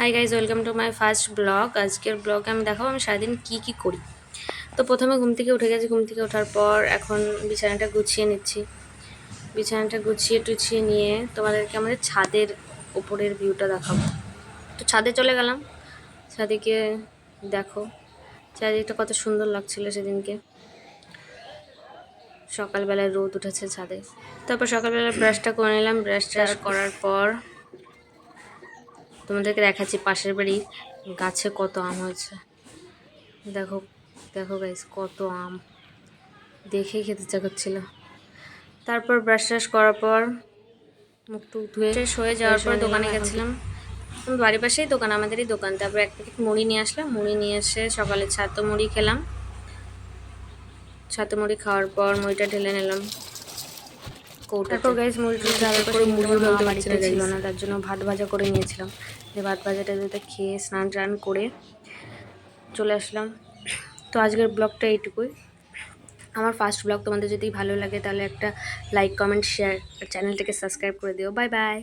Hi guys, welcome to my first blog. আজকের ব্লগে আমি দেখাবো আমি সারাদিন কী করি। তো প্রথমে ঘুম থেকে উঠে গেছি। ঘুম থেকে ওঠার পর এখন বিছানাটা গুছিয়ে নিচ্ছি। বিছানাটা গুছিয়ে টুছিয়ে নিয়ে তোমাদেরকে আমাদের ছাদের ওপরের ভিউটা দেখাবো। তো ছাদে চলে গেলাম। ছাদে গিয়ে দেখো চারিদিকটা কত সুন্দর লাগছিল সেদিনকে। সকালবেলায় রোদ উঠেছে ছাদে। তারপর সকালবেলা ব্রাশটা করে নিলাম। ব্রাশটা করার পর তোমাদেরকে দেখাচ্ছি পাশের বাড়ির গাছে কত আম হয়েছে। দেখো দেখো গাইস, কত আম, দেখেই খেতে ইচ্ছা করছিল। তারপর ব্রাশ ট্রাশ করার পর মুখ টুক ধুয়ে শেষ হয়ে যাওয়ার পর দোকানে গেছিলাম। বাড়ির পাশেই দোকান, আমাদেরই দোকান। তারপর এক প্যাকেট মুড়ি নিয়ে আসলাম। মুড়ি নিয়ে এসে সকালে ছাতু মুড়ি খেলাম। ছাতু মুড়ি খাওয়ার পর মুড়িটা ঢেলে নিলাম কৌটা। তারপর গাইস মুড়িটা ঢালার করে মুড়ি বাড়িতে ছিল না, তার জন্য ভাত ভাজা করে নিয়েছিলাম। যে ভাত ভাজাটা যাতে খেয়ে স্নান টান করে চলে আসলাম। তো আজকের ব্লগটা এইটুকুই। আমার ফার্স্ট ব্লগ। তোমাদের যদি ভালো লাগে তাহলে একটা লাইক, কমেন্ট, শেয়ার আর চ্যানেলটাকে সাবস্ক্রাইব করে দিও। Bye bye.